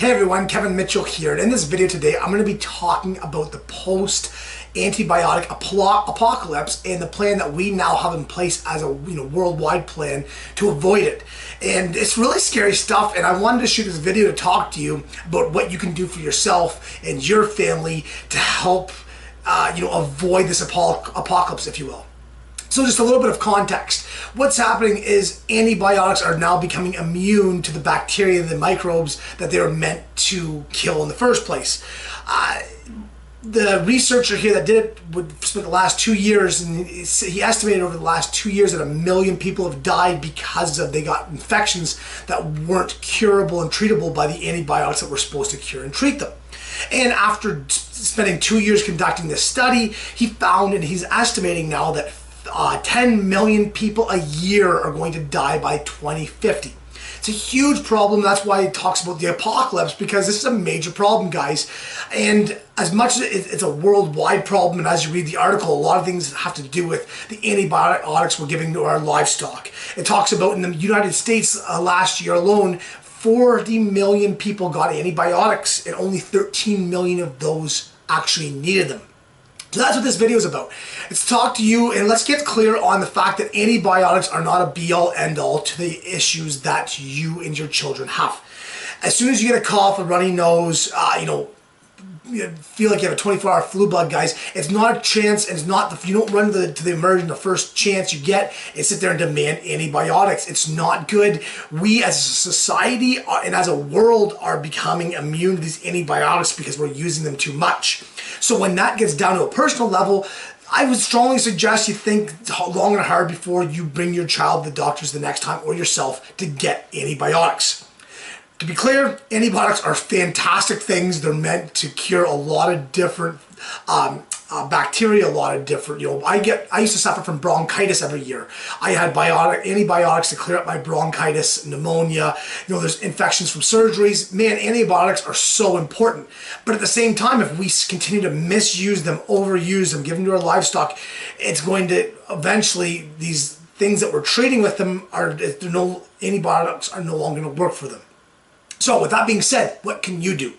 Hey everyone, Kevin Mitchell here, and in this video today I'm going to be talking about the post-antibiotic apocalypse and the plan that we now have in place as a worldwide plan to avoid it. And it's really scary stuff, and I wanted to shoot this video to talk to you about what you can do for yourself and your family to help avoid this apocalypse, if you will. So just a little bit of context. What's happening is antibiotics are now becoming immune to the bacteria and the microbes that they were meant to kill in the first place. The researcher here that did it would spend the last 2 years, and he estimated over the last 2 years that 1 million people have died because they got infections that weren't curable and treatable by the antibiotics that were supposed to cure and treat them. And after spending 2 years conducting this study, he found, and he's estimating now, that 10 million people a year are going to die by 2050. It's a huge problem. That's why it talks about the apocalypse, because this is a major problem, guys. And as much as it's a worldwide problem, and as you read the article, a lot of things have to do with the antibiotics we're giving to our livestock. It talks about in the United States last year alone, 40 million people got antibiotics, and only 13 million of those actually needed them. So that's what this video is about. It's to talk to you, and let's get clear on the fact that antibiotics are not a be-all, end-all to the issues that you and your children have. As soon as you get a cough, a runny nose, you feel like you have a 24-hour flu bug, guys, it's not a chance, and it's not, you don't run to the emergency the first chance you get and sit there and demand antibiotics. It's not good. We as a society and as a world are becoming immune to these antibiotics because we're using them too much. So when that gets down to a personal level, I would strongly suggest you think long and hard before you bring your child to the doctors the next time, or yourself, to get antibiotics. To be clear, antibiotics are fantastic things. They're meant to cure a lot of different bacteria, a lot of different, I used to suffer from bronchitis every year. I had antibiotics to clear up my bronchitis, pneumonia, there's infections from surgeries. Man, antibiotics are so important. But at the same time, if we continue to misuse them, overuse them, give them to our livestock, it's going to eventually, these things that we're treating with them antibiotics are no longer going to work for them. So with that being said, what can you do?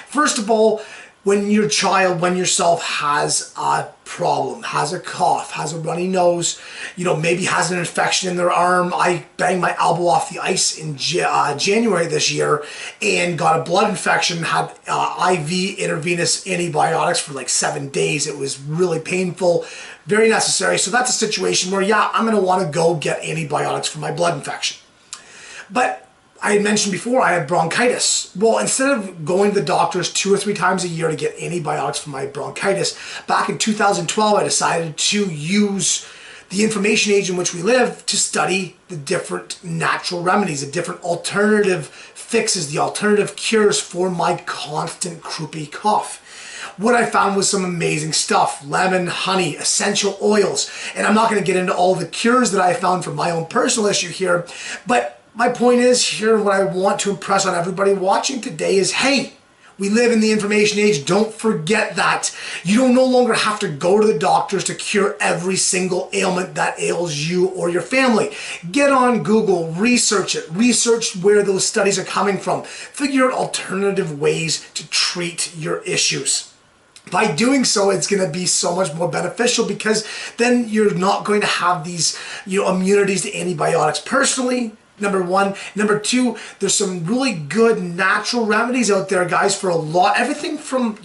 First of all, when your child, when yourself has a problem, has a cough, has a runny nose, maybe has an infection in their arm. I banged my elbow off the ice in January this year and got a blood infection, had IV intravenous antibiotics for like 7 days. It was really painful, very necessary. So that's a situation where, yeah, I'm gonna wanna go get antibiotics for my blood infection. But I had mentioned before I had bronchitis. Well, instead of going to the doctors 2 or 3 times a year to get antibiotics for my bronchitis, back in 2012 I decided to use the information age in which we live to study the different natural remedies, the different alternative fixes, the alternative cures for my constant croupy cough. What I found was some amazing stuff: lemon, honey, essential oils. And I'm not going to get into all the cures that I found from my own personal issue here, but my point is here, what I want to impress on everybody watching today is, hey, we live in the information age. Don't forget that. You don't no longer have to go to the doctors to cure every single ailment that ails you or your family. Get on Google, research it, research where those studies are coming from. Figure out alternative ways to treat your issues. By doing so, it's going to be so much more beneficial, because then you're not going to have these immunities to antibiotics. Personally, number one. Number two, there's some really good natural remedies out there, guys, for a lot. Everything from,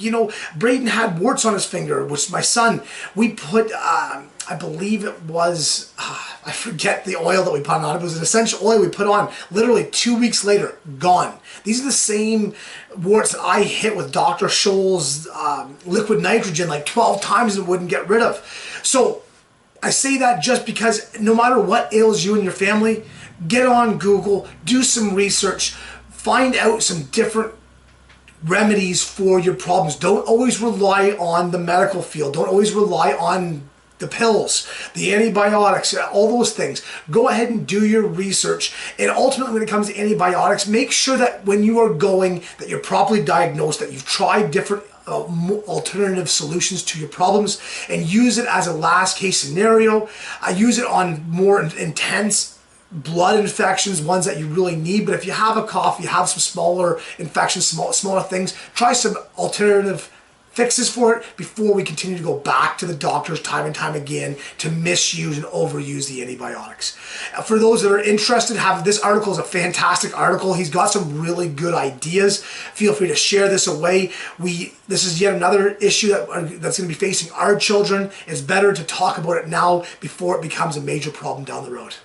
Braden had warts on his finger, which my son, we put, I believe it was, I forget the oil that we put on. It was an essential oil we put on. Literally 2 weeks later, gone. These are the same warts that I hit with Dr. Scholl's liquid nitrogen like 12 times and wouldn't get rid of. So I say that just because no matter what ails you and your family, get on Google, do some research, find out some different remedies for your problems. Don't always rely on the medical field. Don't always rely on the pills, the antibiotics, all those things. Go ahead and do your research. And ultimately, when it comes to antibiotics, make sure that when you are going, that you're properly diagnosed, that you've tried different alternative solutions to your problems, and use it as a last case scenario. Use it on more intense blood infections, ones that you really need. But if you have a cough, you have some smaller infections, smaller things, try some alternative fixes for it before we continue to go back to the doctors time and time again to misuse and overuse the antibiotics. For those that are interested, this article is a fantastic article. He's got some really good ideas. Feel free to share this away. This is yet another issue that's going to be facing our children. It's better to talk about it now before it becomes a major problem down the road.